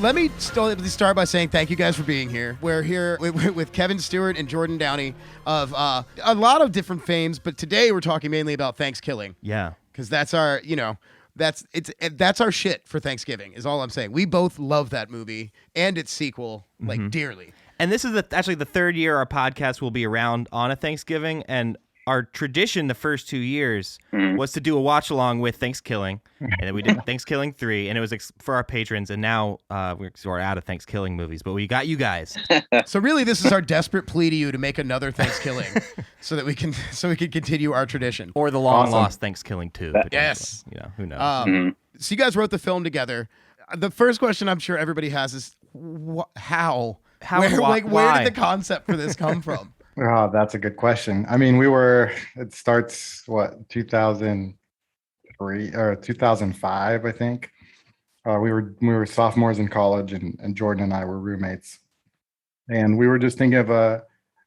let me start by saying thank you guys for being here. We're here with Kevin Stewart and Jordan Downey of a lot of different fames, but today we're talking mainly about Thankskilling. Yeah. Because that's our, that's our shit for Thanksgiving is all I'm saying. We both love that movie and its sequel like dearly. And this is actually the third year our podcast will be around on a Thanksgiving, and our tradition the first 2 years was to do a watch along with Thankskilling, and then we did Thankskilling 3, and it was for our patrons. And now we're out of Thankskilling movies, but we got you guys. So really, this is our desperate plea to you to make another Thankskilling, so that we can continue our tradition, or the long lost Thankskilling 2. Yes, who knows. So you guys wrote the film together. The first question I'm sure everybody has is how where did the concept for this come from? Oh, that's a good question. I mean, it starts, 2003 or 2005, I think. We were sophomores in college, and Jordan and I were roommates. And we were just thinking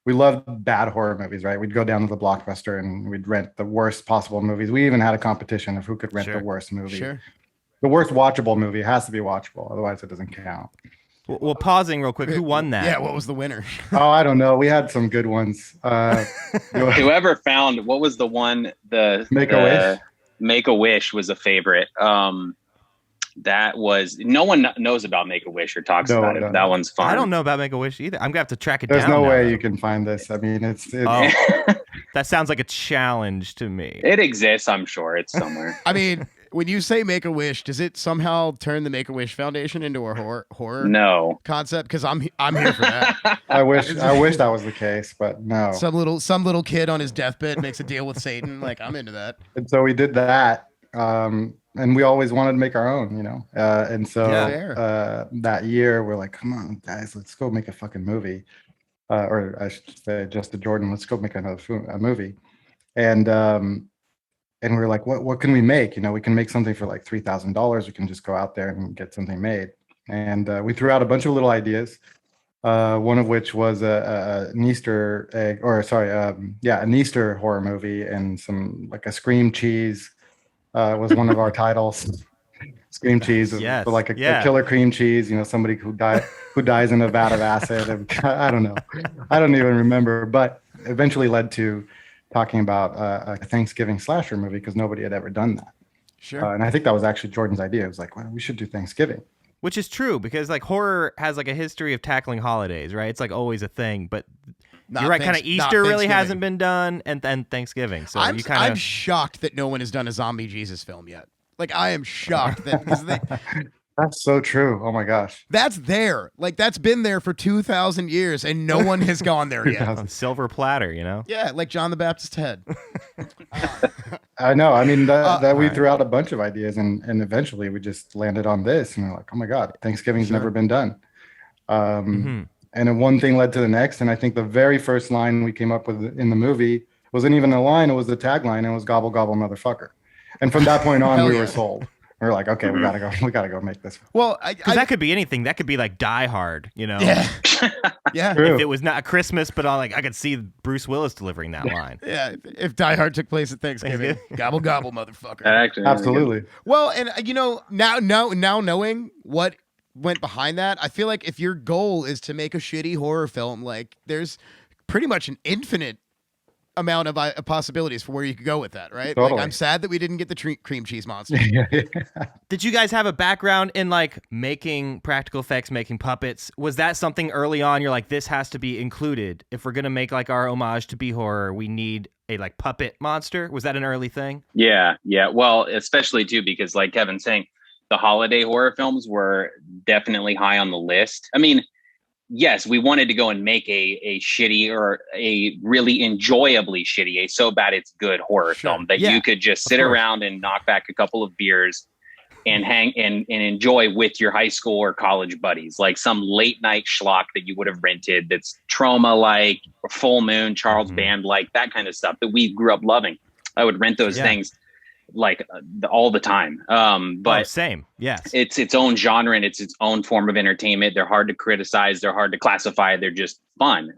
we loved bad horror movies, right? We'd go down to the Blockbuster and we'd rent the worst possible movies. We even had a competition of who could rent the worst movie. Sure. The worst watchable movie has to be watchable, otherwise it doesn't count. Well, pausing real quick, who won that? Yeah, what was the winner? Oh, I don't know. We had some good ones. Whoever found, what was the one? Make-A-Wish? Make-A-Wish was a favorite. That was, no one knows about Make-A-Wish or talks about it. No. That one's fun. I don't know about Make-A-Wish either. I'm going to have to track it There's down. There's no way though. you can find this. I mean, it's that sounds like a challenge to me. It exists, I'm sure. It's somewhere. I mean, when you say Make-A-Wish, does it somehow turn the Make-A-Wish Foundation into a horror concept? Because I'm here for that. I wish that was the case, but no. Some little kid on his deathbed makes a deal with Satan. Like, I'm into that. And so we did that, and we always wanted to make our own, and so that year we're like, come on, guys, let's go make a fucking movie, or I should say, just to Jordan, let's go make a movie, and we were like, what can we make? We can make something for like $3,000. We can just go out there and get something made. And we threw out a bunch of little ideas. One of which was an Easter egg, an Easter horror movie, and some like a Scream cheese was one of our titles. Scream cheese, yes. like a killer cream cheese. Somebody who dies in a vat of acid. I don't know. I don't even remember, but eventually led to talking about a Thanksgiving slasher movie because nobody had ever done that. Sure. And I think that was actually Jordan's idea. It was like, well, we should do Thanksgiving. Which is true because like horror has like a history of tackling holidays, right? It's like always a thing, but you're right. Kind of Easter really hasn't been done, and then Thanksgiving. So I'm shocked that no one has done a zombie Jesus film yet. Like I am shocked that because that's so true. Oh my gosh. That's there. Like that's been there for 2,000 years and no one has gone there yet. On silver platter, Yeah, like John the Baptist's head. I know. I mean, that we threw out a bunch of ideas and eventually we just landed on this and we're like, oh my God, Thanksgiving's never been done. And then one thing led to the next. And I think the very first line we came up with in the movie wasn't even a line. It was the tagline. It was gobble, gobble, motherfucker. And from that point on, we were sold. We were like, okay, we gotta go make this. Well, because that could be anything. That could be like Die Hard, Yeah, yeah. True. If it was not Christmas, but I could see Bruce Willis delivering that line. Yeah, if Die Hard took place at Thanksgiving, gobble gobble, motherfucker. Absolutely. Well, and now knowing what went behind that, I feel like if your goal is to make a shitty horror film, like there's pretty much an infinite amount of possibilities for where you could go with that, right? Totally. Like I'm sad that we didn't get the cream cheese monster. Did you guys have a background in like making practical effects, making puppets? Was that something early on you're like, this has to be included? If we're gonna make like our homage to B horror, we need a like puppet monster? Was that an early thing? Yeah. Well, especially too, because like Kevin's saying, the holiday horror films were definitely high on the list. I mean, yes, we wanted to go and make a shitty or a really enjoyably shitty, a so bad it's good horror film that you could just sit around and knock back a couple of beers and hang and enjoy with your high school or college buddies, like some late night schlock that you would have rented that's Trauma like, Full Moon, Charles Band like, that kind of stuff that we grew up loving. I would rent those things like all the time. But same. Yes. It's its own genre and it's its own form of entertainment. They're hard to criticize. They're hard to classify. They're just fun.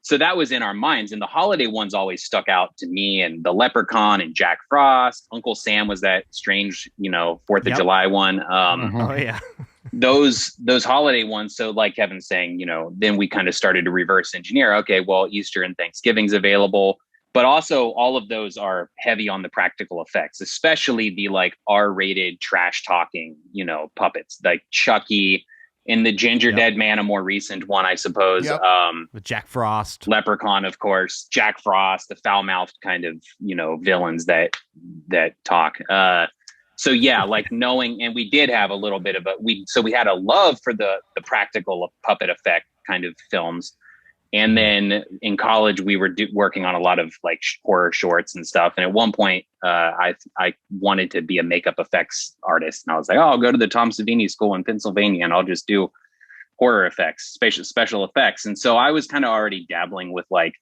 So that was in our minds. And the holiday ones always stuck out to me, and the Leprechaun and Jack Frost. Uncle Sam was that strange, 4th of July one. Oh yeah. those holiday ones. So like Kevin's saying, then we kind of started to reverse engineer. Okay, well, Easter and Thanksgiving's available, but also all of those are heavy on the practical effects, especially the like R-rated trash talking, puppets like Chucky and the Ginger Dead Man, a more recent one, I suppose. Yep. With Jack Frost, Leprechaun, of course, Jack Frost, the foul-mouthed kind of, villains that talk. So yeah, like knowing, and we did have a little bit of we had a love for the practical puppet effect kind of films. And then in college, we were working on a lot of like horror shorts and stuff. And at one point, I wanted to be a makeup effects artist. And I was like, I'll go to the Tom Savini School in Pennsylvania and I'll just do horror effects, special effects. And so I was kind of already dabbling with like,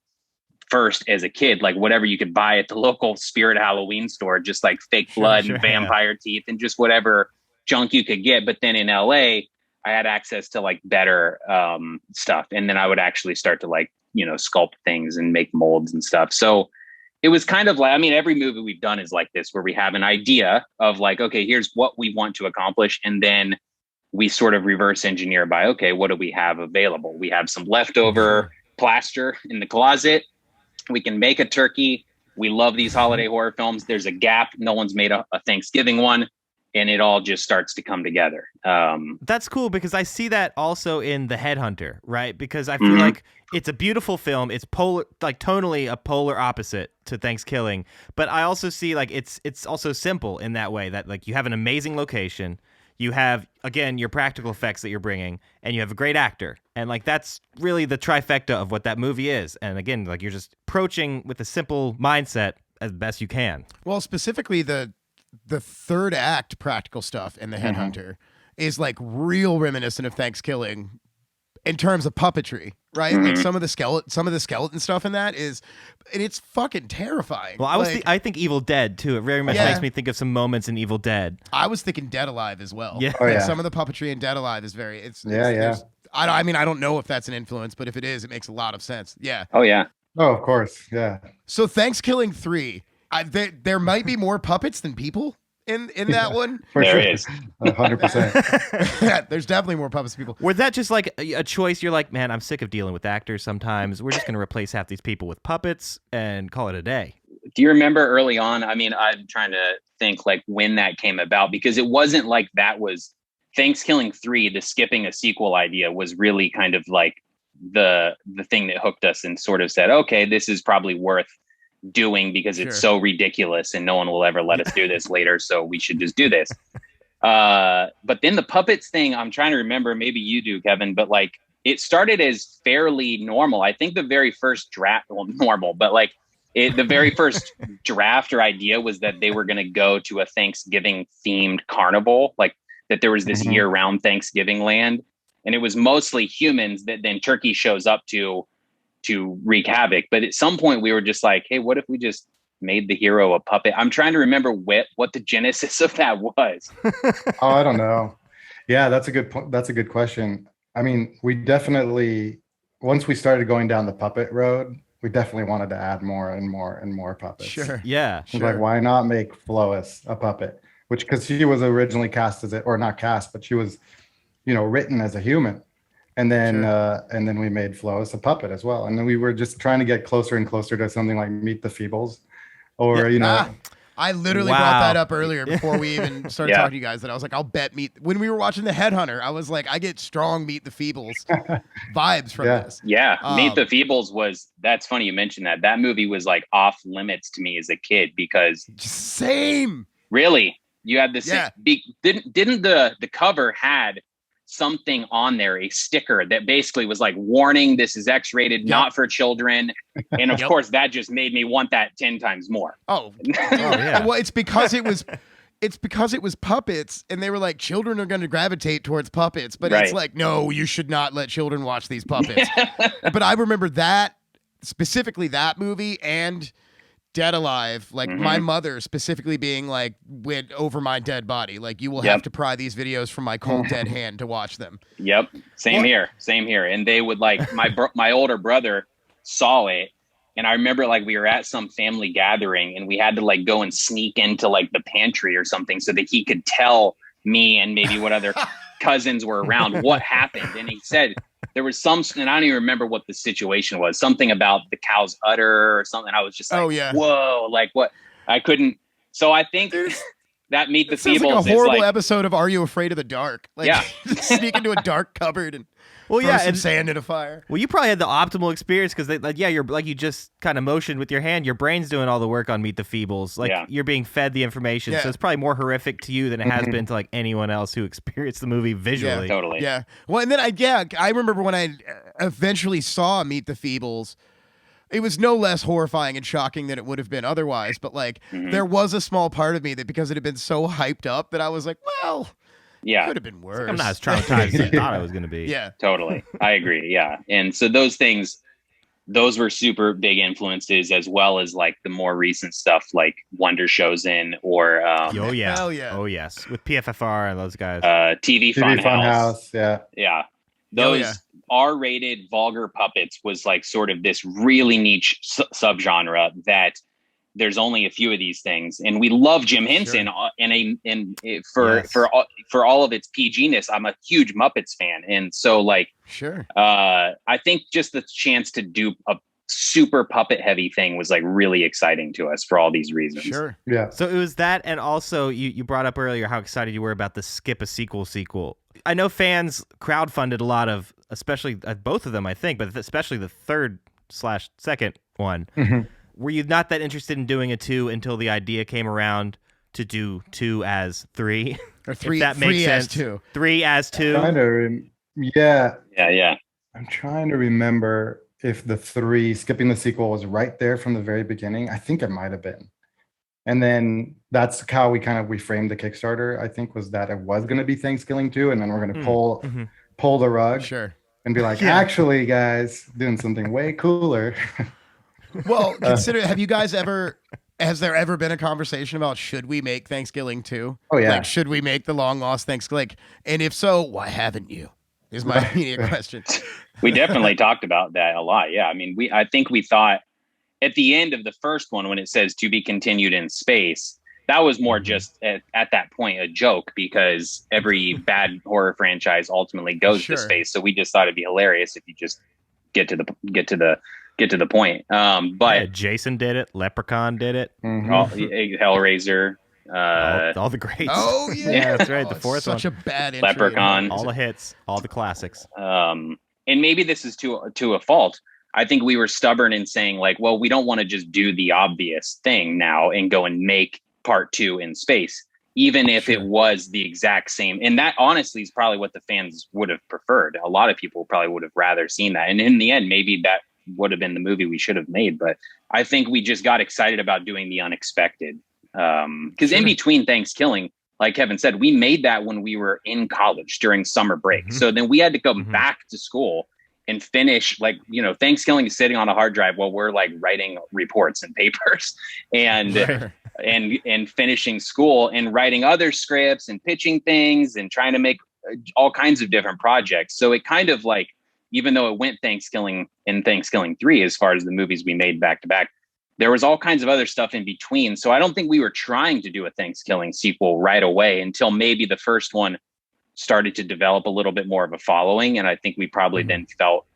first as a kid, like whatever you could buy at the local Spirit Halloween store, just like fake blood and vampire teeth and just whatever junk you could get. But then in LA, I had access to like better stuff. And then I would actually start to like, sculpt things and make molds and stuff. So it was kind of like, every movie we've done is like this, where we have an idea of like, okay, here's what we want to accomplish. And then we sort of reverse engineer by, okay, what do we have available? We have some leftover plaster in the closet. We can make a turkey. We love these holiday horror films. There's a gap. No one's made a Thanksgiving one. And it all just starts to come together. That's cool, because I see that also in The Headhunter, right? Because I feel like it's a beautiful film. It's tonally a polar opposite to Thankskilling. But I also see like it's also simple in that way, that like you have an amazing location. You have, again, your practical effects that you're bringing, and you have a great actor. And like that's really the trifecta of what that movie is. And again, like you're just approaching with a simple mindset as best you can. Well, specifically the third act practical stuff in The Headhunter is like real reminiscent of Thankskilling in terms of puppetry, right? Like some of the skeleton stuff in that is, and it's fucking terrifying. Well, I think Evil Dead too. It very much makes me think of some moments in Evil Dead. I was thinking Dead Alive as well. Yeah. Like some of the puppetry in Dead Alive is very, I don't know if that's an influence, but if it is, it makes a lot of sense. Yeah. Oh yeah. Oh, of course. Yeah. So Thankskilling 3, there might be more puppets than people in that one. For there sure. is 100%. Yeah, there's definitely more puppets than people. Was that just like a choice? You're like, man, I'm sick of dealing with actors sometimes. We're just going to replace half these people with puppets and call it a day. Do you remember early on? I'm trying to think like when that came about, because it wasn't like that was Thankskilling 3, the skipping a sequel idea was really kind of like the thing that hooked us and sort of said, okay, this is probably worth doing because it's so ridiculous and no one will ever let us do this later, so we should just do this. But then the puppets thing, I'm trying to remember, maybe you do, Kevin, but like it started as fairly normal. I think the very first draft, the very first draft or idea was that they were going to go to a Thanksgiving themed carnival, like that there was this year-round Thanksgiving land, and it was mostly humans that then Turkey shows up to wreak havoc. But at some point we were just like, hey, what if we just made the hero a puppet? I'm trying to remember what the genesis of that was. Oh, I don't know. Yeah, that's a good point. That's a good question. We definitely, once we started going down the puppet road, we definitely wanted to add more and more and more puppets. Sure. Yeah. Sure. Like, why not make Flois a puppet? Because she was originally cast or not cast, but she was, written as a human. And then we made Flois a puppet as well. And then we were just trying to get closer and closer to something like Meet the Feebles, or I literally brought that up earlier before we even started talking to you guys, that I was like, I'll bet when we were watching The Headhunter, I was like, I get strong Meet the Feebles vibes from this. Yeah. Meet the Feebles that's funny you mentioned that. That movie was like off limits to me as a kid because same. Really? You had the same, didn't the cover had something on there, a sticker that basically was like, warning, this is X-rated, not for children. And of course that just made me want that 10 times more. Oh yeah. Well, it's because it was puppets, and they were like, children are going to gravitate towards puppets, but it's like, no, you should not let children watch these puppets. But I remember that, specifically that movie and Dead Alive, like my mother specifically being like, went over my dead body, like, you will have to pry these videos from my cold dead hand to watch them. Yep. Same here. And they would like, my older brother saw it, and I remember like we were at some family gathering and we had to like go and sneak into like the pantry or something so that he could tell me and maybe what other cousins were around. What happened? And he said there was some, and I don't even remember what the situation was, something about the cow's udder or something. I was just like, Oh, yeah. whoa, like what? I couldn't. So I think that Meet the Sounds Feebles like a horrible is like, episode of Are You Afraid of the Dark? Like, Yeah. sneak into a dark cupboard and Well, throw yeah, some and sand in a fire. well, you probably had the optimal experience because, you're like you just kind of motioned with your hand. Your brain's doing all the work on Meet the Feebles. Like you're being fed the information, Yeah. so it's probably more horrific to you than it has been to like anyone else who experienced the movie visually. Yeah, totally. Yeah. Well, and then I remember when I eventually saw Meet the Feebles. It was no less horrifying and shocking than it would have been otherwise. But like, there was a small part of me that because it had been so hyped up that I was like, well, Yeah. could have been worse. I'm not as traumatized as I thought I was going to be. Yeah. Totally. I agree. Yeah. And so those things, those were super big influences, as well as like the more recent stuff like Wonder Chosen or Oh yeah. Hell yeah. Oh yes. With PFFR and those guys. TV Funhouse. Yeah. Yeah. Those yeah. R-rated vulgar puppets was like sort of this really niche subgenre that there's only a few of these things, and we love Jim Henson for all of its PG-ness. I'm a huge Muppets fan, and so like I think just the chance to do a super puppet heavy thing was like really exciting to us for all these reasons. Sure. Yeah. So it was that, and also you brought up earlier how excited you were about the skip a sequel. I know fans crowdfunded a lot of, especially both of them, I think, but especially the third/second one. Mm-hmm. Were you not that interested in doing a 2 until the idea came around to do 2 as 3? Or 3, if that makes 3 sense. as 2. 3 as 2. Yeah. I'm trying to remember if the 3 skipping the sequel was right there from the very beginning. I think it might have been. And then that's how we framed the Kickstarter, I think, was that it was going to be Thankskilling 2, and then we're going to pull the rug and be like, actually, guys, doing something way cooler. Well, has there ever been a conversation about should we make Thankskilling 2? Oh, yeah. Like, should we make the long lost Thankskilling? And if so, why haven't you? Is my immediate question. We definitely talked about that a lot. Yeah. I mean, I think we thought at the end of the first one, when it says to be continued in space, that was more just at that point a joke, because every bad horror franchise ultimately goes to space. So we just thought it'd be hilarious if you just get to the point. But Jason did it. Leprechaun did it. Hellraiser. All the greats. Oh yeah, that's right. The fourth such one. a bad intro. Leprechaun. All the hits, all the classics. And maybe this is to a fault. I think we were stubborn in saying like, well, we don't want to just do the obvious thing now and go and make part 2 in space, even if it was the exact same. And that honestly is probably what the fans would have preferred. A lot of people probably would have rather seen that. And in the end, maybe that would have been the movie we should have made. But I think we just got excited about doing the unexpected. Because in between Thankskilling, like Kevin said, we made that when we were in college during summer break. So then we had to go back to school and finish, like, Thankskilling is sitting on a hard drive while we're like writing reports and papers and and finishing school and writing other scripts and pitching things and trying to make all kinds of different projects. So it kind of like, even though it went Thankskilling and Thankskilling 3 as far as the movies we made back to back, there was all kinds of other stuff in between. So I don't think we were trying to do a Thankskilling sequel right away until maybe the first one started to develop a little bit more of a following. And I think we probably then felt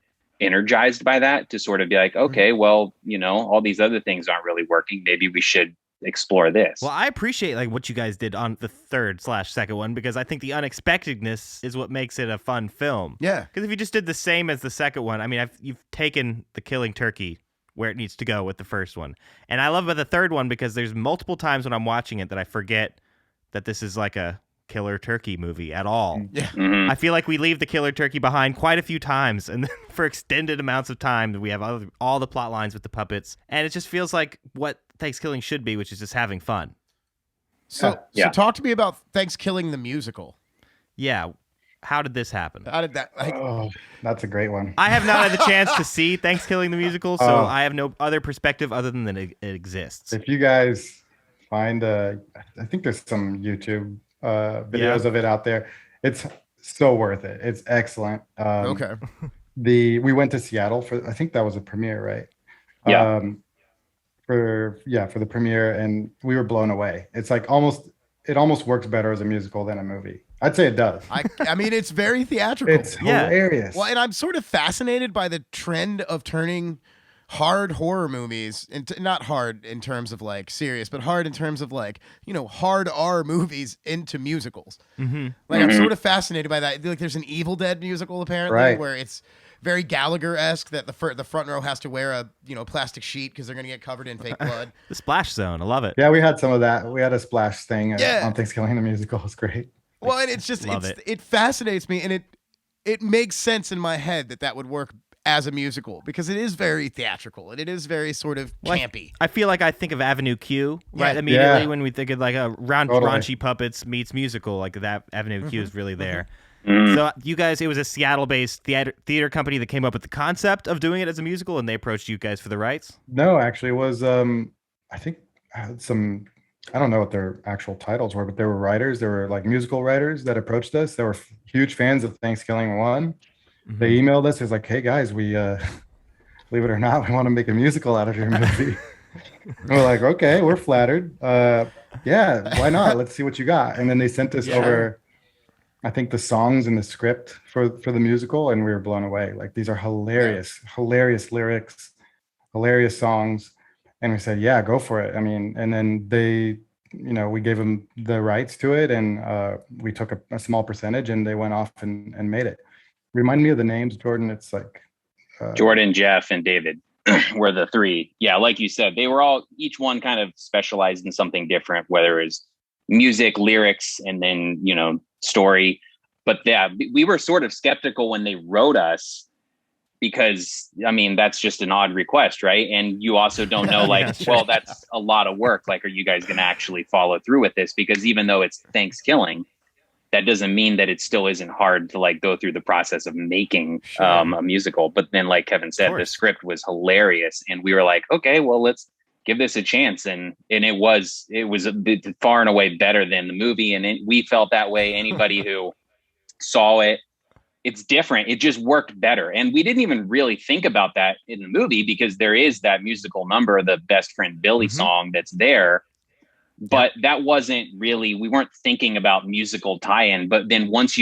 energized by that to sort of be like, okay, well, all these other things aren't really working. Maybe we should explore this. Well, I appreciate like what you guys did on the third/second one, because I think the unexpectedness is what makes it a fun film. Yeah. Because if you just did the same as the second one, I mean, you've taken the killing turkey where it needs to go with the first one. And I love about the third one because there's multiple times when I'm watching it that I forget that this is like a killer turkey movie at all. Yeah. I feel like we leave the killer turkey behind quite a few times, and then for extended amounts of time we have all the plot lines with the puppets, and it just feels like what Thankskilling should be, which is just having fun. So talk to me about Thankskilling the musical. Yeah. How did this happen? How did that? That's a great one. I have not had the chance to see Thankskilling the musical, so I have no other perspective other than that it exists. If you guys find I think there's some YouTube videos of it out there. It's so worth it. It's excellent. Okay. We went to Seattle I think that was a premiere, right? Yeah. For the premiere, and we were blown away. It's like it almost works better as a musical than a movie. I'd say it does. I mean, it's very theatrical. It's hilarious. Well, and I'm sort of fascinated by the trend of turning hard horror movies into, not hard in terms of like serious, but hard in terms of like, hard R movies into musicals. Like I'm sort of fascinated by that. Like there's an Evil Dead musical apparently where it's very Gallagher-esque that the front row has to wear a plastic sheet because they're going to get covered in fake blood. The Splash Zone, I love it. Yeah, we had some of that. We had a splash thing on Thanksgiving. The musical was great. Well, and it's just it fascinates me, and it makes sense in my head that would work as a musical because it is very theatrical and it is very sort of campy. I feel like I think of Avenue Q right immediately when we think of like a raunchy puppets meets musical, like that Avenue Q is really there. So you guys, it was a Seattle-based theater company that came up with the concept of doing it as a musical, and they approached you guys for the rights? No, actually, it was I think some. I don't know what their actual titles were, but they were writers. They were like musical writers that approached us. They were huge fans of Thankskilling 1. They emailed us. It was like, hey guys, we believe it or not, we want to make a musical out of your movie. We're like, okay, we're flattered. Yeah, why not? Let's see what you got. And then they sent us over, I think, the songs and the script for the musical, and we were blown away. Like, these are hilarious lyrics, hilarious songs. And we said, yeah, go for it. I mean, and then they, we gave them the rights to it, and we took a small percentage, and they went off and made it. Remind me of the names, Jordan. It's like Jordan, Jeff, and David were the three. Yeah, like you said, they were all, each one kind of specialized in something different, whether it was music, lyrics, and then, story. But yeah, we were sort of skeptical when they wrote us, because I mean, that's just an odd request, right? And you also don't know, like, well, that's a lot of work. Like, are you guys going to actually follow through with this? Because even though it's Thankskilling, that doesn't mean that it still isn't hard to like go through the process of making a musical. But then, like Kevin said, the script was hilarious, and we were like, okay, well, let's give this a chance. And it was a bit far and away better than the movie, and we felt that way. Anybody who saw it, it's different. It just worked better. And we didn't even really think about that in the movie, because there is that musical number, the Best Friend Billy song that's there. But that wasn't really, we weren't thinking about musical tie-in. But then once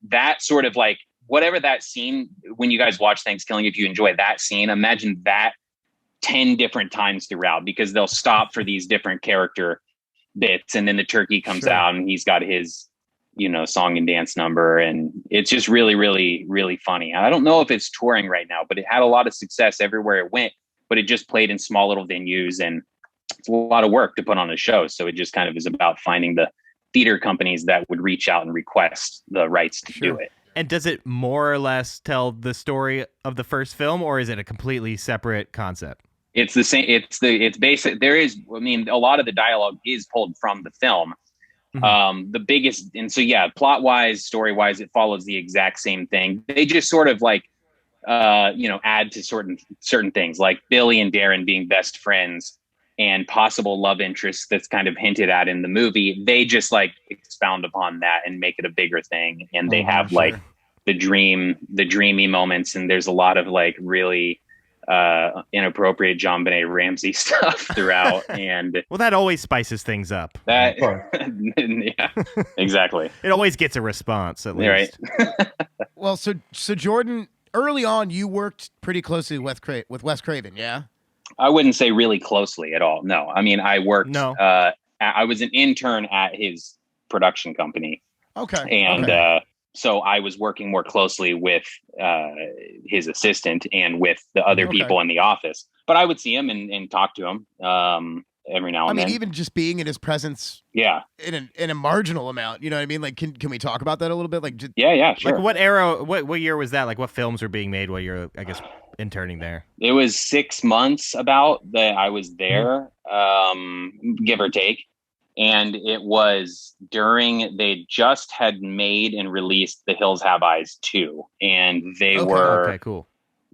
that sort of like, whatever that scene, when you guys watch Thankskilling, if you enjoy that scene, imagine that 10 different times throughout, because they'll stop for these different character bits. And then the turkey comes out and he's got his, song and dance number. And it's just really, really, really funny. I don't know if it's touring right now, but it had a lot of success everywhere it went, but it just played in small little venues, and it's a lot of work to put on a show. So it just kind of is about finding the theater companies that would reach out and request the rights to do it. And does it more or less tell the story of the first film, or is it a completely separate concept? It's the same. It's basic. There is, I mean, a lot of the dialogue is pulled from the film. The biggest, and so plot wise, story wise, it follows the exact same thing. They just sort of like, add to certain things, like Billy and Darren being best friends and possible love interests that's kind of hinted at in the movie. They just like expound upon that and make it a bigger thing. And they have like the dreamy moments. And there's a lot of like really inappropriate John Benet Ramsey stuff throughout. And well, that always spices things up. That yeah, exactly. It always gets a response, at least. Right. Well, so Jordan, early on, you worked pretty closely with Wes Craven, yeah? I wouldn't say really closely at all. No, I mean, I worked. I was an intern at his production company. Okay. And so I was working more closely with his assistant and with the other people in the office. But I would see him and talk to him every now and then. I mean, even just being in his presence. Yeah. In a marginal amount, you know what I mean? Like, can we talk about that a little bit? Like, yeah, sure. Like, what era? What year was that? Like, what films were being made while you're, I guess, interning there? It was 6 months about that I was there, give or take. And it was during, they just had made and released The Hills Have Eyes 2. And they were cool.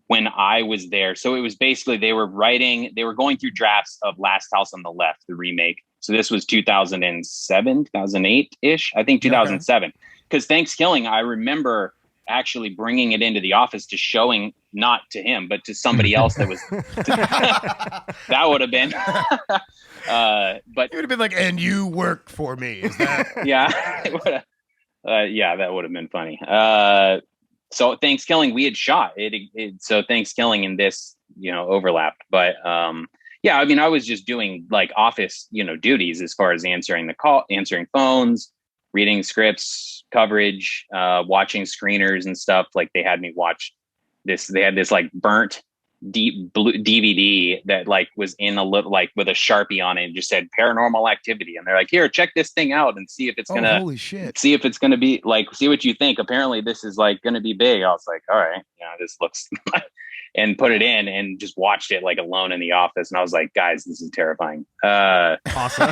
When I was there. So it was basically, they were going through drafts of Last House on the Left, the remake. So this was 2007, 2008-ish, I think 2007. Because Thankskilling, I remember actually bringing it into the office to showing, not to him, but to somebody else that was, that would have been, but it would have been like, and you work for me. Is that? Yeah. Yeah, that would have been funny. So Thankskilling, we had shot it. So Thankskilling and this, overlapped. But yeah, I mean, I was just doing like office, duties as far as answering phones, reading scripts, coverage, watching screeners and stuff. Like they had me watch this. They had this like burnt deep blue DVD that like was in a little like with a Sharpie on it and just said Paranormal Activity, and they're like, here, check this thing out and see if it's gonna holy shit, see if it's gonna be like, see what you think. Apparently this is like gonna be big. I was like, all right, this looks and put it in and just watched it like alone in the office, and I was like, guys, this is terrifying. Awesome.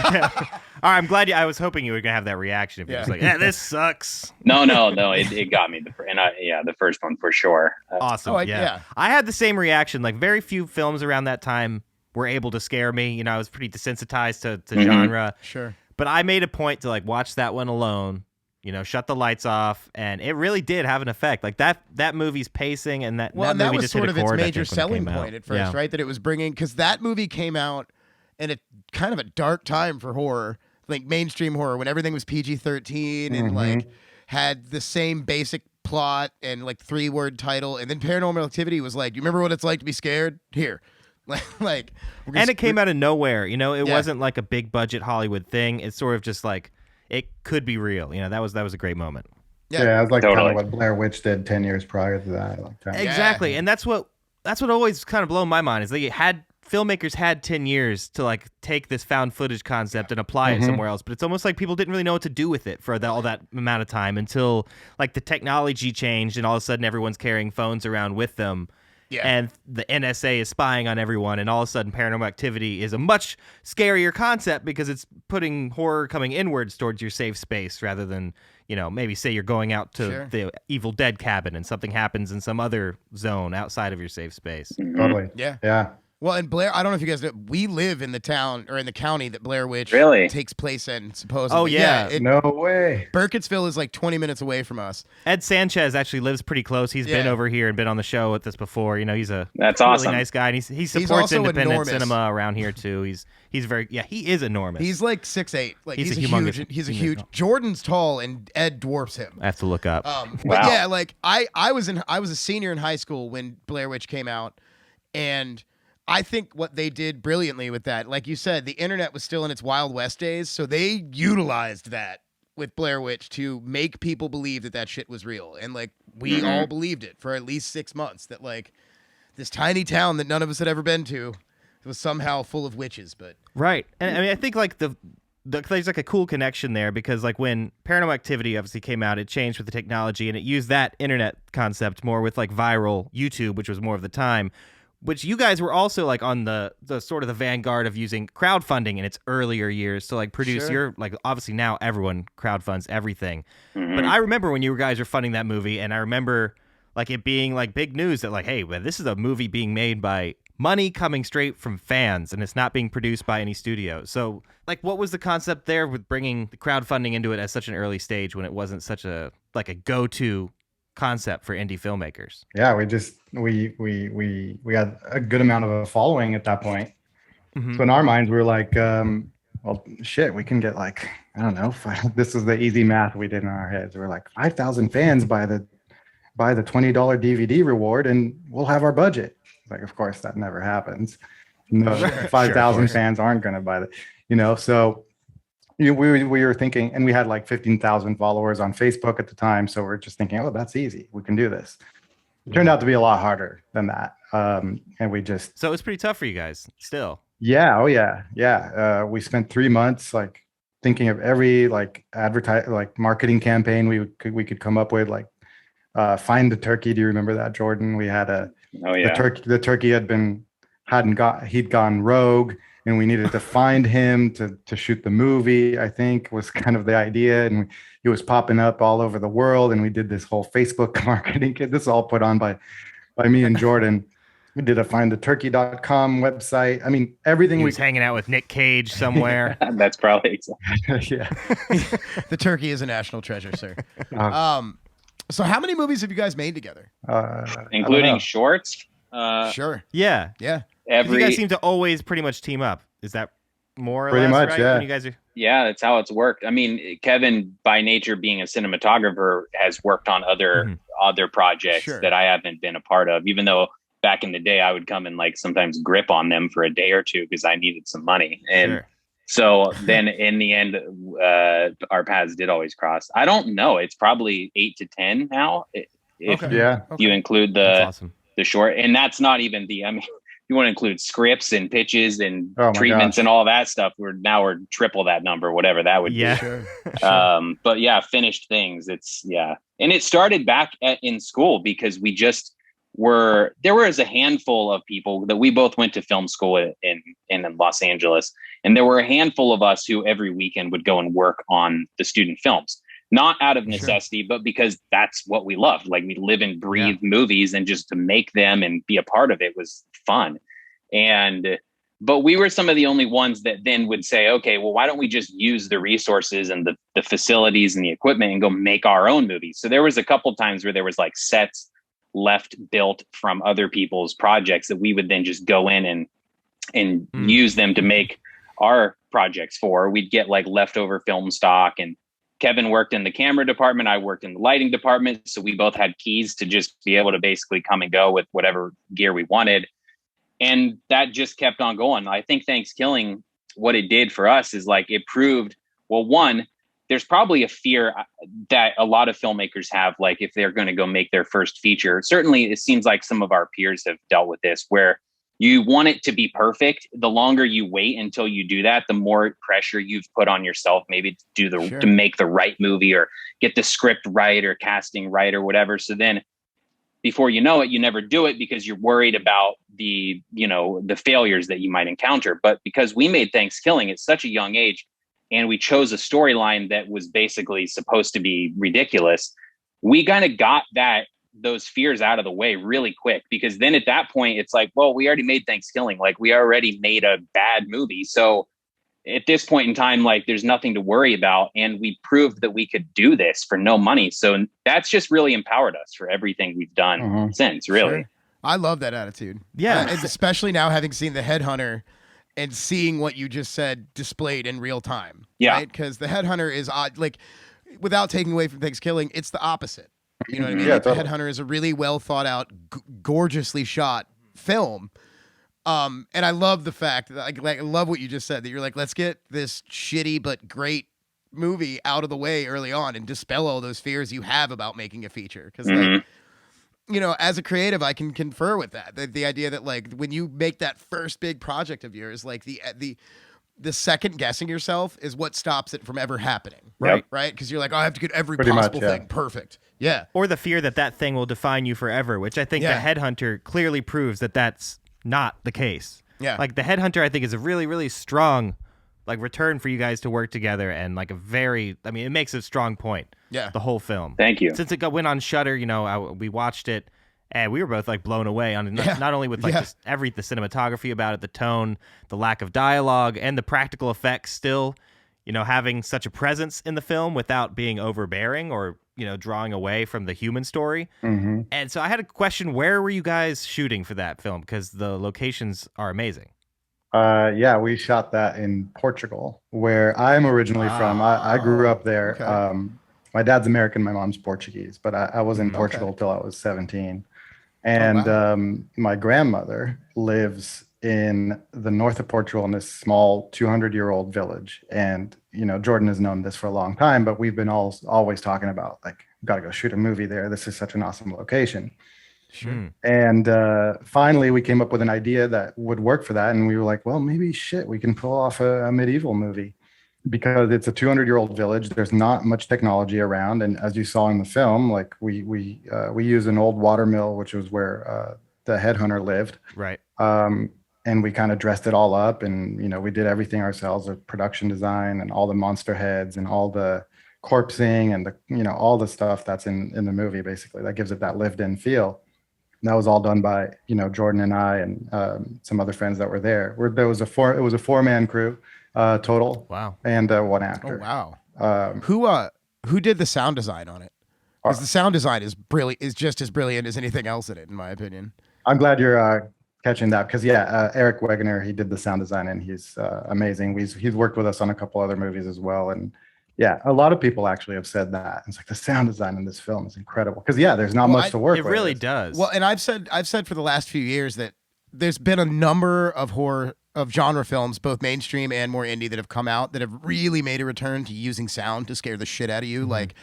All right, I'm glad I was hoping you were gonna have that reaction if you was like, yeah, this sucks. No, it got me. The first one for sure. Awesome. Yeah, I had the same reaction. Like very few films around that time were able to scare me. I was pretty desensitized to genre. Sure. But I made a point to like watch that one alone. Shut the lights off, and it really did have an effect. Like that movie's pacing and that movie that was just sort hit of a its chord, major selling point at first, yeah. right? That it was bringing, because that movie came out in a kind of a dark time for horror, like mainstream horror, when everything was PG-13 and like had the same basic plot and like 3-word title, and then Paranormal Activity was like, you remember what it's like to be scared? Here. And it came out of nowhere. It wasn't like a big budget Hollywood thing. It's sort of just like, it could be real. That was a great moment. Yeah, it was like totally. kind of what Blair Witch did 10 years prior to that. Exactly. And that's what always kind of blew my mind, is filmmakers had 10 years to like take this found footage concept and apply it somewhere else, but it's almost like people didn't really know what to do with it for all that amount of time until like the technology changed and all of a sudden everyone's carrying phones around with them. Yeah. And the NSA is spying on everyone, and all of a sudden Paranormal Activity is a much scarier concept because it's putting horror coming inwards towards your safe space rather than, maybe say you're going out to the Evil Dead cabin and something happens in some other zone outside of your safe space. Totally. Yeah. Yeah. Well, and Blair, I don't know if you guys know, we live in the town or in the county that Blair Witch takes place in, supposedly. Oh, yeah. No way. Burkittsville is like 20 minutes away from us. Ed Sanchez actually lives pretty close. He's been over here and been on the show with us before. He's That's really awesome. nice guy. And he supports independent enormous. cinema around here, too. He's very, he is enormous. He's like 6'8". Like he's a huge. humongous. Jordan's tall and Ed dwarfs him. I have to look up. But yeah, like I was a senior in high school when Blair Witch came out, and I think what they did brilliantly with that, like you said, the internet was still in its Wild West days, so they utilized that with Blair Witch to make people believe that shit was real. And like we all believed it for at least 6 months, that like this tiny town that none of us had ever been to was somehow full of witches. But right. And I mean, I think like there's like a cool connection there, because like when Paranormal Activity obviously came out, it changed with the technology and it used that internet concept more with like viral YouTube, which was more of the time. Which you guys were also like on the sort of the vanguard of using crowdfunding in its earlier years to like produce your, like obviously now everyone crowdfunds everything. But I remember when you guys were funding that movie, and I remember like it being like big news that like, hey, well, this is a movie being made by money coming straight from fans and it's not being produced by any studio. So like what was the concept there with bringing the crowdfunding into it at such an early stage when it wasn't such a like a go-to concept for indie filmmakers? Yeah, we had a good amount of a following at that point. So in our minds we were like, well, shit, we can get like, I don't know, this is the easy math we did in our heads. We're like 5,000 fans buy the $20 DVD reward and we'll have our budget. Like, of course that never happens. No, 5,000 fans aren't going to buy that, so we were thinking, and we had like 15,000 followers on Facebook at the time. So we're just thinking, oh, that's easy. We can do this. It turned out to be a lot harder than that. And so it was pretty tough for you guys still. Yeah. Oh yeah. Yeah. We spent 3 months like thinking of every like marketing campaign we could come up with, like Find the Turkey. Do you remember that, Jordan? We had the turkey he'd gone rogue, and we needed to find him to shoot the movie, I think was kind of the idea. And he was popping up all over the world. And we did this whole Facebook marketing kit. This is all put on by me and Jordan. We did a findtheturkey.com website. I mean, everything. He was hanging out with Nick Cage somewhere. That's probably yeah. The turkey is a national treasure, sir. So how many movies have you guys made together? Including shorts? Sure. Yeah. Yeah. You guys seem to always pretty much team up. Is that more or Pretty less, much, right? yeah. When you guys are Yeah, that's how it's worked. I mean, Kevin, by nature being a cinematographer, has worked on other projects Sure. that I haven't been a part of. Even though back in the day, I would come and like sometimes grip on them for a day or two because I needed some money. And Sure. so then in the end, our paths did always cross. I don't know. It's probably 8 to 10 now. If Okay. Yeah. you include That's awesome. the short, and that's not even I mean, you want to include scripts and pitches and Oh my treatments gosh. and all that stuff. We're triple that number, whatever that would Yeah. Sure. be. But yeah, finished things. And it started back in school because there was a handful of people that we both went to film school in Los Angeles. And there were a handful of us who every weekend would go and work on the student films, not out of necessity, but because that's what we loved. Like we live and breathe movies, and just to make them and be a part of it was fun. But we were some of the only ones that then would say, okay, well, why don't we just use the resources and the facilities and the equipment and go make our own movies? So there was a couple times where there was like sets left built from other people's projects that we would then just go in and use them to make our projects for. We'd get like leftover film stock, and Kevin worked in the camera department. I worked in the lighting department. So we both had keys to just be able to basically come and go with whatever gear we wanted. And that just kept on going. I think Thankskilling, what it did for us is like it proved, well, one, there's probably a fear that a lot of filmmakers have, like if they're going to go make their first feature. Certainly, it seems like some of our peers have dealt with this, where you want it to be perfect. The longer you wait until you do that, the more pressure you've put on yourself, maybe to make the right movie or get the script right or casting right or whatever. So then before you know it, you never do it because you're worried about the failures that you might encounter. But because we made Thankskilling at such a young age, and we chose a storyline that was basically supposed to be ridiculous, we kind of got those fears out of the way really quick, because then at that point it's like, well, we already made Thankskilling. Like we already made a bad movie. So at this point in time, like there's nothing to worry about. And we proved that we could do this for no money. So that's just really empowered us for everything we've done since, really. Sure. I love that attitude. Yeah. And especially now having seen The Headhunter and seeing what you just said displayed in real time. Yeah. Right? Because The Headhunter is odd, like without taking away from Thankskilling, it's the opposite. You know what I mean? Yeah, Like, totally. The Headhunter is a really well thought out, gorgeously shot film. And I love the fact that I love what you just said, that you're like, let's get this shitty but great movie out of the way early on and dispel all those fears you have about making a feature. Because like, you know, as a creative, I can confer with that. The idea that like when you make that first big project of yours, like the second guessing yourself is what stops it from ever happening. Right. Right. Because you're like, oh, I have to get every Pretty possible much, yeah. thing perfect. Yeah. Or the fear that thing will define you forever, which I think Yeah. the Headhunter clearly proves that that's not the case. Yeah. Like the Headhunter, I think, is a really, really strong like return for you guys to work together, and like it makes a strong point. Yeah. The whole film. Thank you. Since it went on Shudder, we watched it, and we were both like blown away on not only with like just the cinematography about it, the tone, the lack of dialogue, and the practical effects still, having such a presence in the film without being overbearing or, drawing away from the human story. Mm-hmm. And so I had a question, where were you guys shooting for that film? Because the locations are amazing. Yeah, we shot that in Portugal, where I'm originally from. I grew up there. Okay. My dad's American, my mom's Portuguese, but I was in Portugal till I was 17. And my grandmother lives in the north of Portugal in this small 200-year-old village. And, Jordan has known this for a long time, but we've been always talking about, like, got to go shoot a movie there. This is such an awesome location. Sure. And finally, we came up with an idea that would work for that. And we were like, well, maybe we can pull off a medieval movie, because it's a 200-year-old village. There's not much technology around. And as you saw in the film, like we use an old water mill, which was where the headhunter lived. Right. And we kind of dressed it all up, and, we did everything ourselves, the production design and all the monster heads and all the corpsing and all the stuff that's in the movie, basically, that gives it that lived in feel. And that was all done by, Jordan and I and some other friends that were there. It was a 4-man crew total. Wow. And one actor. Oh, wow. Who did the sound design on it? Because the sound design is just as brilliant as anything else in it, in my opinion. I'm glad you're catching that, because Eric Wegener, he did the sound design and he's amazing. He's worked with us on a couple other movies as well, and yeah, a lot of people actually have said that. It's like the sound design in this film is incredible, because there's not much to work with. It really does. Well, and I've said for the last few years that there's been a number of genre films, both mainstream and more indie, that have come out that have really made a return to using sound to scare the shit out of you. Like,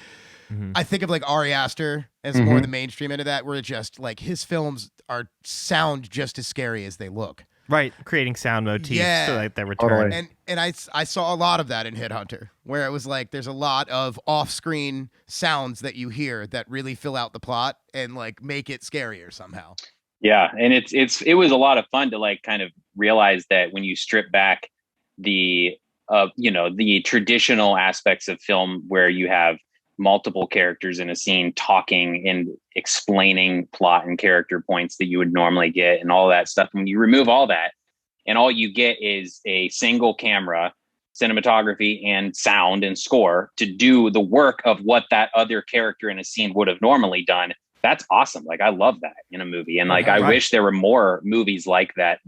I think of like Ari Aster as more the mainstream end of that, where it just like his films sound just as scary as they look. Right, creating sound motifs so like that return. Totally. And I saw a lot of that in Headhunter, where it was like there's a lot of off-screen sounds that you hear that really fill out the plot and like make it scarier somehow. Yeah, and it was a lot of fun to like kind of realize that when you strip back the the traditional aspects of film where you have multiple characters in a scene talking and explaining plot and character points that you would normally get and all that stuff. When you remove all that and all you get is a single camera, cinematography and sound and score to do the work of what that other character in a scene would have normally done. That's awesome. Like, I love that in a movie. And like, I wish there were more movies like that,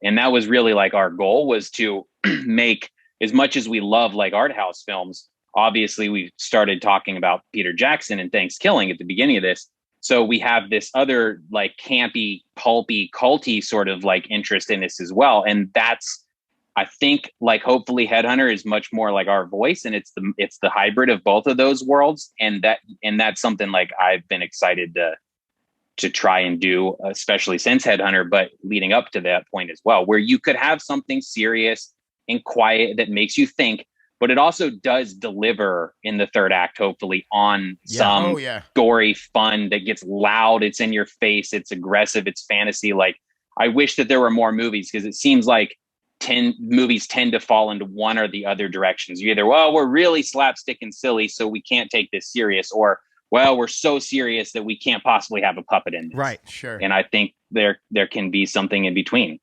and that was really like our goal, was to make, as much as we love like art house films, obviously we started talking about Peter Jackson and Thankskilling at the beginning of this. So we have this other like campy, pulpy, culty sort of like interest in this as well. And that's, I think, like, hopefully Headhunter is much more like our voice, and it's the hybrid of both of those worlds. And that's something like I've been excited to try and do, especially since Headhunter, but leading up to that point as well, where you could have something serious and quiet that makes you think, but it also does deliver in the third act, hopefully, on some gory fun that gets loud. It's in your face. It's aggressive. It's fantasy. Like, I wish that there were more movies, because it seems like movies tend to fall into one or the other directions. You either, well, we're really slapstick and silly, so we can't take this serious, or, well, we're so serious that we can't possibly have a puppet in this. Right, sure. And I think there can be something in between.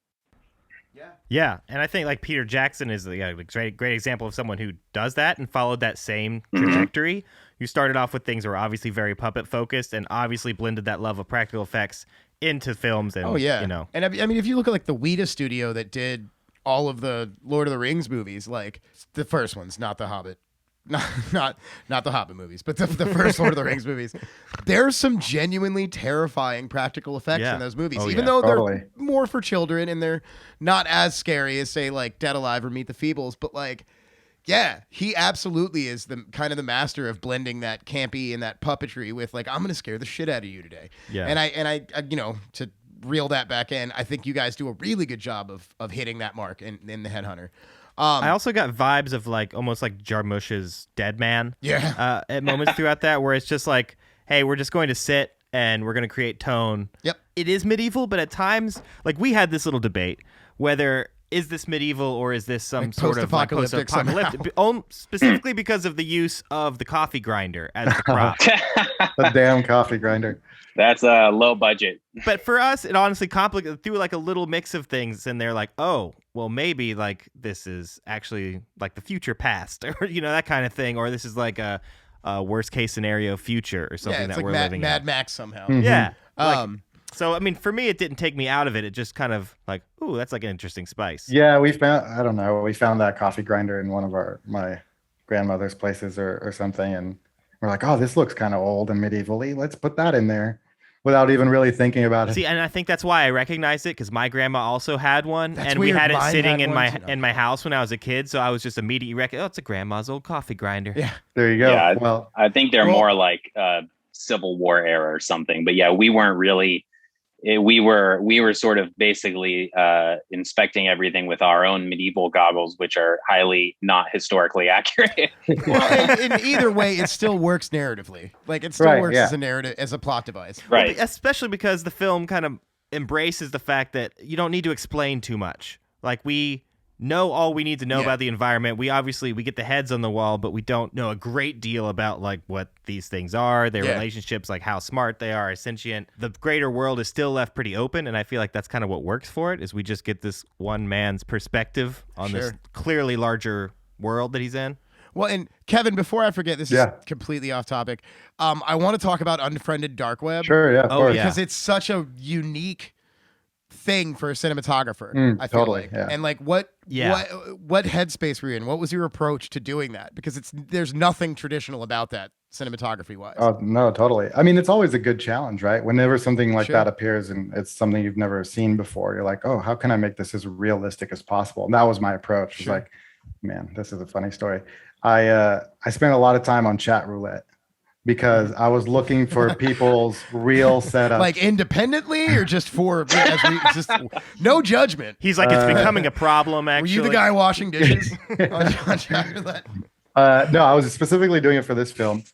Yeah, and I think like Peter Jackson is a great example of someone who does that and followed that same trajectory. You started off with things that were obviously very puppet focused, and obviously blended that love of practical effects into films. And, And I mean, if you look at like the Weta studio that did all of the Lord of the Rings movies, like the first ones, not the Hobbit, not the Hobbit movies, but the first Lord of the Rings movies, there's some genuinely terrifying practical effects in those movies, even though they're more for children and they're not as scary as, say, like Dead Alive or Meet the Feebles. But like, yeah, he absolutely is the kind of the master of blending that campy and that puppetry with like, I'm gonna scare the shit out of you today. Yeah, and I to reel that back in, I think you guys do a really good job of hitting that mark in the Headhunter. I also got vibes of like almost like Jarmusch's Dead Man. Yeah. At moments throughout that, where it's just like, hey, we're just going to sit and we're going to create tone. Yep. It is medieval, but at times, like, we had this little debate whether is this medieval or is this some like sort of like post-apocalyptic, specifically because of the use of the coffee grinder as the prop. The damn coffee grinder. That's a low budget. But for us, it honestly complicated through like a little mix of things, and they're like, oh, well, maybe like this is actually like the future past, or that kind of thing, or this is like a worst case scenario future or something that we're living Mad in. Max somehow. Mm-hmm. Yeah. So I mean, for me, it didn't take me out of it. It just kind of like, ooh, that's like an interesting spice. Yeah, we found that coffee grinder in one of my grandmother's places or something, and we're like, oh, this looks kind of old and medieval-y. Let's put that in there. Without even really thinking about it. See, and I think that's why I recognized it, because my grandma also had one, and we had it sitting in my house when I was a kid. So I was just immediately it's a grandma's old coffee grinder. Yeah, there you go. Yeah, well, I think they're more like Civil War era or something. But yeah, we weren't really. We were sort of basically inspecting everything with our own medieval goggles, which are highly not historically accurate. Well, in either way, it still works narratively. Like, it still works as a narrative, as a plot device. Right. Well, especially because the film kind of embraces the fact that you don't need to explain too much. Like, we know all we need to know about the environment. We get the heads on the wall, but we don't know a great deal about like what these things are, their relationships, like how smart they are, sentient. The greater world is still left pretty open, and I feel like that's kind of what works for it, is we just get this one man's perspective on this clearly larger world that he's in. Well, and Kevin, before I forget, this is completely off topic. I want to talk about Unfriended Dark Web. Sure, yeah. Because it's such a unique thing for a cinematographer. I feel totally, like, yeah. and like what headspace were you in? What was your approach to doing that? Because there's nothing traditional about that cinematography wise. Oh no, totally. I mean, it's always a good challenge, right? Whenever something like Sure. that appears and it's something you've never seen before, you're like, oh, how can I make this as realistic as possible? And that was my approach. It was like, man, this is a funny story. I spent a lot of time on chat roulette because I was looking for people's real setups. Like independently or just for just no judgment. He's like, it's becoming a problem, actually. Were you the guy washing dishes on chat roulette? No, I was specifically doing it for this film.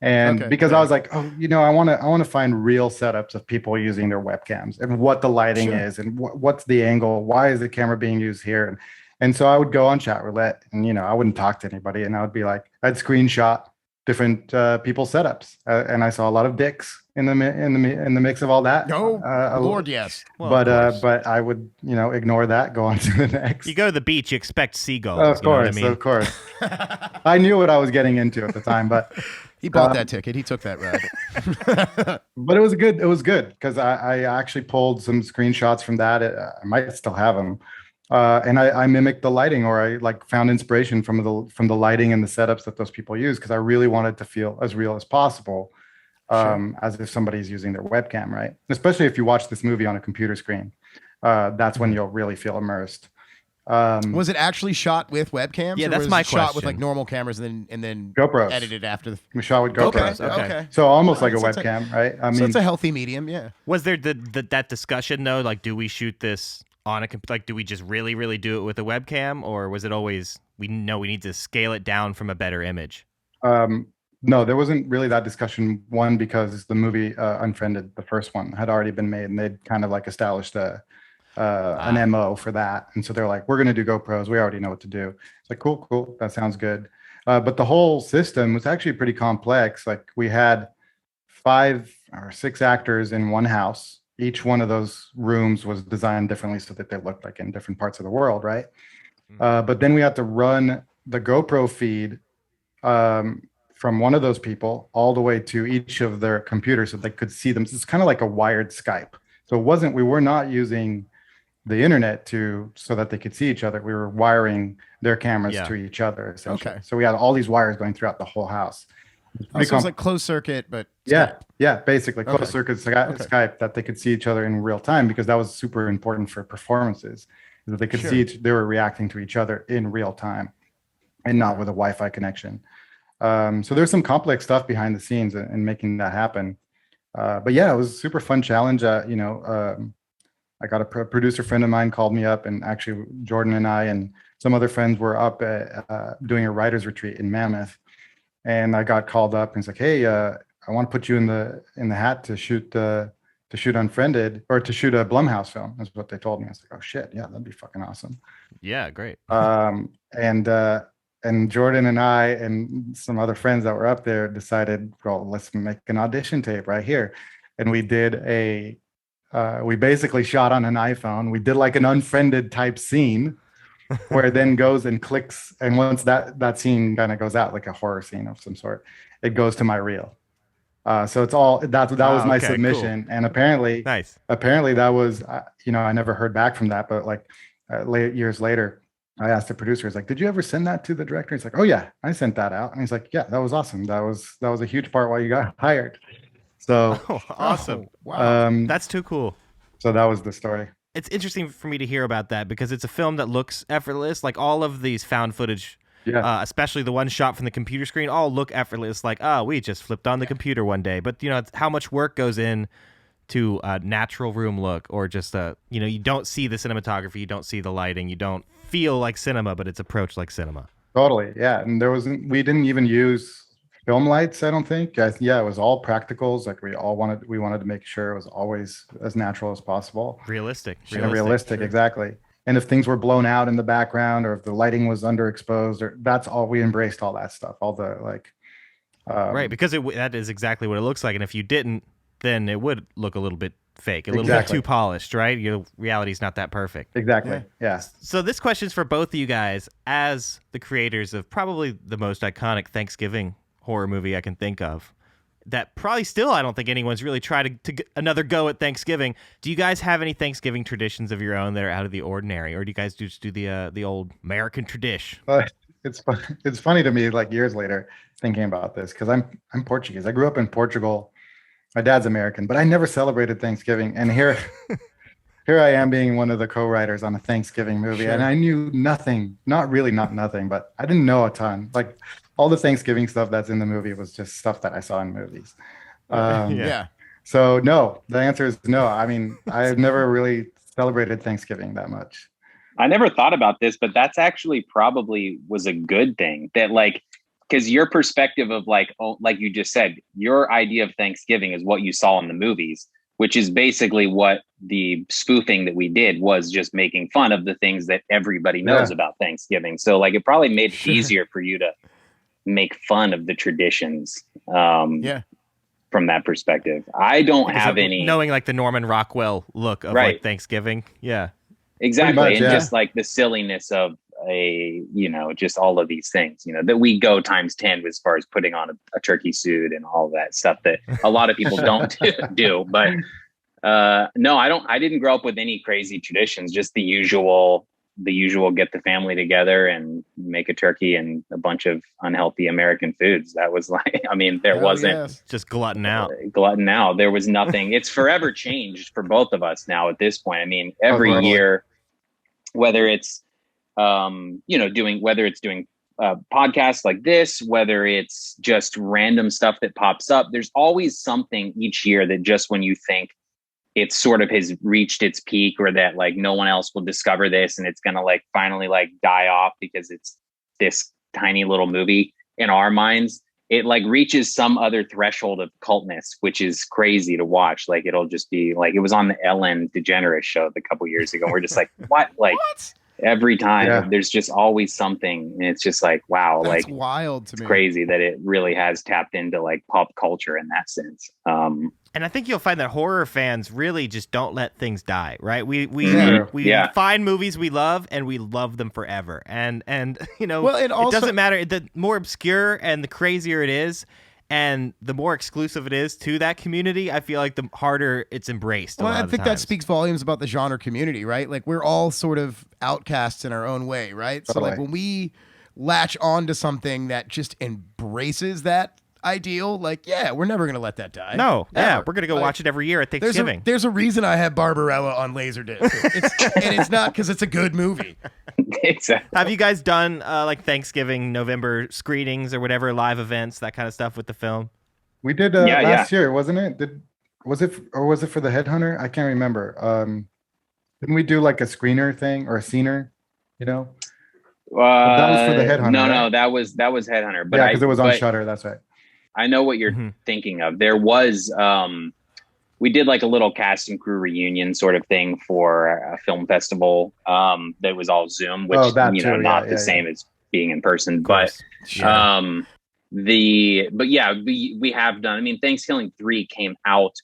And because I was like, oh, I want to find real setups of people using their webcams and what the lighting is and what's the angle, why is the camera being used here, and so I would go on chat roulette and I wouldn't talk to anybody and I would be like, I'd screenshot different people's setups and I saw a lot of dicks in the mix of all that. No, Lord, yes. Well, but I would ignore that, go on to the next. You go to the beach, you expect seagulls. Of course, of course. I knew what I was getting into at the time, but. He bought that ticket. He took that ride. But it was good. It was good because I actually pulled some screenshots from that. I might still have them. And I mimicked the lighting, or I like found inspiration from the lighting and the setups that those people use, because I really wanted to feel as real as possible, as if somebody's using their webcam, right? Especially if you watch this movie on a computer screen, that's when you'll really feel immersed. Was it actually shot with webcams? Yeah, or that's was my it shot with question. like normal cameras and then GoPros. edited after We shot with GoPros. Okay. So almost like a So it's webcam, right? I So mean, it's a healthy medium, yeah. Was there that discussion though? Like, do we shoot this on do we just really, really do it with a webcam, or was it always we need to scale it down from a better image? no, there wasn't really that discussion. One, because the movie Unfriended, the first one, had already been made, and they'd kind of like established an MO for that. And so they're like, we're going to do GoPros. We already know what to do. It's like, cool. That sounds good. But the whole system was actually pretty complex. Like, we had 5 or 6 actors in one house. Each one of those rooms was designed differently so that they looked like in different parts of the world, right? But then we had to run the GoPro feed from one of those people all the way to each of their computers so they could see them. So it's kind of like a wired Skype. So we were not using the internet so that they could see each other. We were wiring their cameras to each other, essentially. Okay. So we had all these wires going throughout the whole house. So it was like closed circuit, but yeah, basically closed circuit Skype, that they could see each other in real time, because that was super important for performances, that they could see they were reacting to each other in real time and not with a Wi-Fi connection. So there's some complex stuff behind the scenes in making that happen. But yeah, it was a super fun challenge. I got a producer friend of mine called me up, and actually Jordan and I and some other friends were up doing a writer's retreat in Mammoth. And I got called up, and he's like, hey, I want to put you in the hat to shoot Unfriended, or to shoot a Blumhouse film. That's what they told me. I was like, oh shit, yeah, that'd be fucking awesome. Yeah, great. And Jordan and I and some other friends that were up there decided, well, let's make an audition tape right here. And we did we basically shot on an iPhone. We did like an Unfriended type scene where it then goes and clicks. And once that scene kind of goes out, like a horror scene of some sort, it goes to my reel. So it's all that was my submission. Cool. And apparently that was, I never heard back from that, but like years later, I asked the producer, he's like, did you ever send that to the director? He's like, oh yeah, I sent that out. And he's like, yeah, that was awesome. That was a huge part why you got hired. So awesome. Wow. That's too cool. So that was the story. It's interesting for me to hear about that, because it's a film that looks effortless. Like, all of these found footage, especially the one shot from the computer screen, all look effortless. Like, we just flipped on the computer one day. But, it's how much work goes in to a natural room look, or just you don't see the cinematography, you don't see the lighting, you don't feel like cinema, but it's approached like cinema. Totally, yeah. And we didn't even use film lights, I don't think. It was all practicals. Like, we wanted to make sure it was always as natural as possible. Realistic, sure. Exactly. And if things were blown out in the background, or if the lighting was underexposed, or that's all, we embraced all that stuff. All the right, because that is exactly what it looks like. And if you didn't, then it would look a little bit fake, a little bit too polished, right? Your reality's not that perfect. Exactly. Yeah. So this question's for both of you guys, as the creators of probably the most iconic Thanksgiving horror movie I can think of. that probably still I don't think anyone's really tried to get another go at Thanksgiving. Do you guys have any Thanksgiving traditions of your own that are out of the ordinary, or do you guys just do the old American tradition? It's funny to me, like years later, thinking about this, because I'm Portuguese. I grew up in Portugal. My dad's American, but I never celebrated Thanksgiving. And here I am being one of the co-writers on a Thanksgiving movie, and I knew nothing, not nothing, but I didn't know a ton. Like all the Thanksgiving stuff that's in the movie was just stuff that I saw in movies. So no, the answer is no. I mean, I've never really celebrated Thanksgiving that much. I never thought about this, but that's actually probably was a good thing that like, because your perspective of like, oh, like you just said, your idea of Thanksgiving is what you saw in the movies, which is basically what the spoofing that we did was, just making fun of the things that everybody knows about Thanksgiving. So like, it probably made it easier for you to make fun of the traditions. From that perspective, I don't have any, knowing like the Norman Rockwell look of like Thanksgiving. Yeah, exactly. Much, and just like the silliness of just all of these things, that we go times 10 as far as putting on a turkey suit and all that stuff that a lot of people don't do. But no, I didn't grow up with any crazy traditions, just the usual get the family together and make a turkey and a bunch of unhealthy American foods. That was like, I mean, there wasn't just glutton out. There was nothing. It's forever changed for both of us now at this point. I mean, every year, whether it's doing podcasts like this, whether it's just random stuff that pops up, there's always something each year that just when you think it's sort of has reached its peak, or that like no one else will discover this and it's going to like finally like die off because it's this tiny little movie, in our minds, it like reaches some other threshold of cultness, which is crazy to watch. Like it'll just be like, it was on the Ellen DeGeneres show a couple years ago. We're just like, what? Like, what? Every time there's just always something, and it's just like, wow, that's like wild to me. It's crazy that it really has tapped into like pop culture in that sense. And I think you'll find that horror fans really just don't let things die, right? We find movies we love and we love them forever. And well, it doesn't matter. The more obscure and the crazier it is, and the more exclusive it is to that community, I feel like the harder it's embraced. Well, I think that speaks volumes about the genre community, right? Like we're all sort of outcasts in our own way, right? So like when we latch on to something that just embraces that ideal, like, we're never going to let that die. No, we're going to go watch it every year at Thanksgiving. There's a reason I have Barbarella on Laserdisc. And it's not because it's a good movie. Exactly. Have you guys done like Thanksgiving, November screenings or whatever, live events, that kind of stuff with the film? We did last year, wasn't it? Was it for the Headhunter? I can't remember. Didn't we do like a screener thing or a scener? That was for the Headhunter. No, that was Headhunter. But because it was on Shudder. That's right. I know what you're thinking of. There was, we did like a little cast and crew reunion sort of thing for a film festival that was all Zoom, which not the same as being in person. But we have done. I mean, Thankskilling 3 came out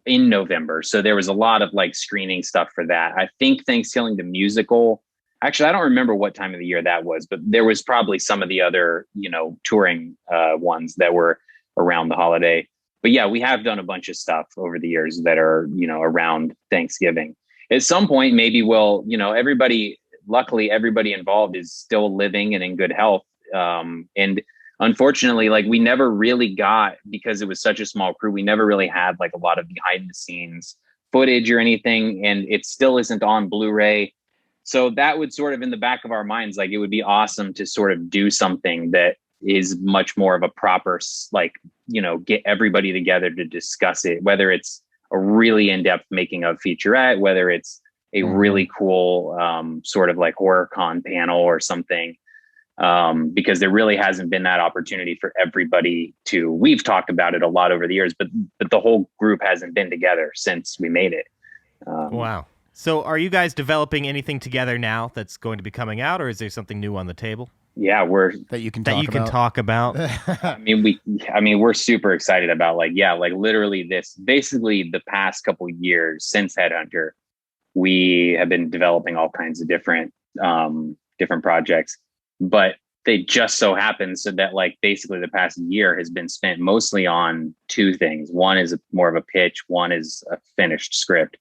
in November, so there was a lot of like screening stuff for that. I think Thanksgiving the musical. Actually, I don't remember what time of the year that was, but there was probably some of the other, touring ones that were around the holiday. But yeah, we have done a bunch of stuff over the years that are, around Thanksgiving. At some point, maybe we'll, luckily everybody involved is still living and in good health. And unfortunately, like we never really got, because it was such a small crew, we never really had like a lot of behind the scenes footage or anything. And it still isn't on Blu-ray. So that would sort of in the back of our minds, like it would be awesome to sort of do something that is much more of a proper, like, get everybody together to discuss it, whether it's a really in-depth making of featurette, whether it's a really cool sort of like horror con panel or something, because there really hasn't been that opportunity for everybody to, we've talked about it a lot over the years, but the whole group hasn't been together since we made it. Wow. So are you guys developing anything together now that's going to be coming out, or is there something new on the table? Yeah, that you can talk about. I mean, we're super excited about like literally this, basically the past couple of years since Headhunter, we have been developing all kinds of different projects, but they just so happen so that like basically the past year has been spent mostly on two things. One is more of a pitch. One is a finished script.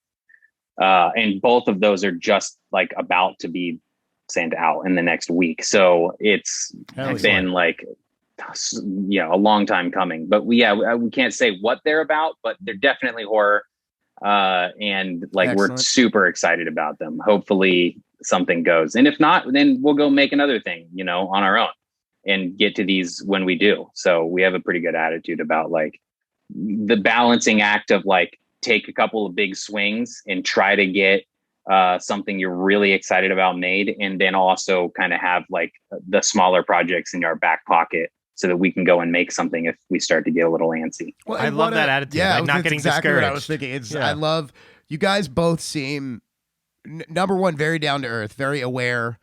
And both of those are just like about to be sent out in the next week. So it's been like, a long time coming, but we can't say what they're about, but they're definitely horror. And like, we're super excited about them. Hopefully something goes. And if not, then we'll go make another thing, on our own and get to these when we do. So we have a pretty good attitude about like the balancing act of like, take a couple of big swings and try to get something you're really excited about made. And then also kind of have like the smaller projects in our back pocket so that we can go and make something if we start to get a little antsy. Well, I love that attitude. Yeah, like not getting exactly discouraged. What I was thinking. I love you guys both seem number one, very down to earth, very aware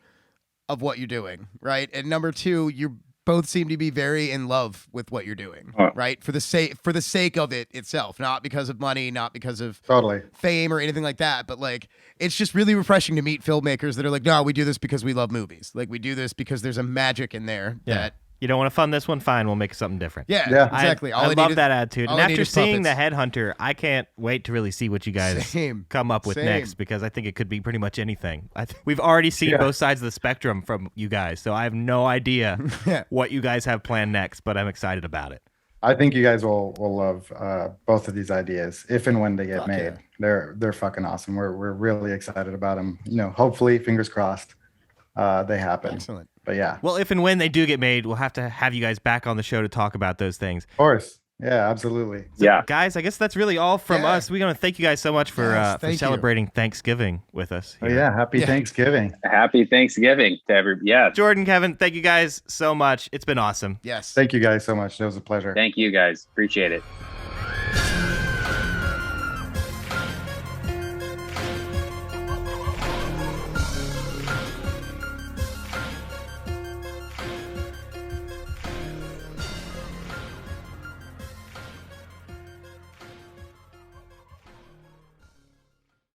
of what you're doing, right? And number two, you both seem to be very in love with what you're doing, right? For the sake of it itself, not because of money, not because of fame or anything like that, but like it's just really refreshing to meet filmmakers that are like, no, we do this because we love movies. Like we do this because there's a magic in there that. You don't want to fund this one? Fine, we'll make something different. Yeah, exactly. I love that attitude. And after seeing The Headhunter, I can't wait to really see what you guys come up with next, because I think it could be pretty much anything. We've already seen both sides of the spectrum from you guys, so I have no idea what you guys have planned next, but I'm excited about it. I think you guys will love both of these ideas if and when they get made. Yeah. They're fucking awesome. We're really excited about them. Hopefully, fingers crossed, they happen. Excellent. But yeah. Well, if and when they do get made, we'll have to have you guys back on the show to talk about those things. Of course. Yeah, absolutely. So, guys, I guess that's really all from us. We want to thank you guys so much for celebrating Thanksgiving with us. Here. Oh, yeah. Happy Thanksgiving. Happy Thanksgiving to everybody. Yeah. Jordan, Kevin, thank you guys so much. It's been awesome. Yes. Thank you guys so much. It was a pleasure. Thank you guys. Appreciate it.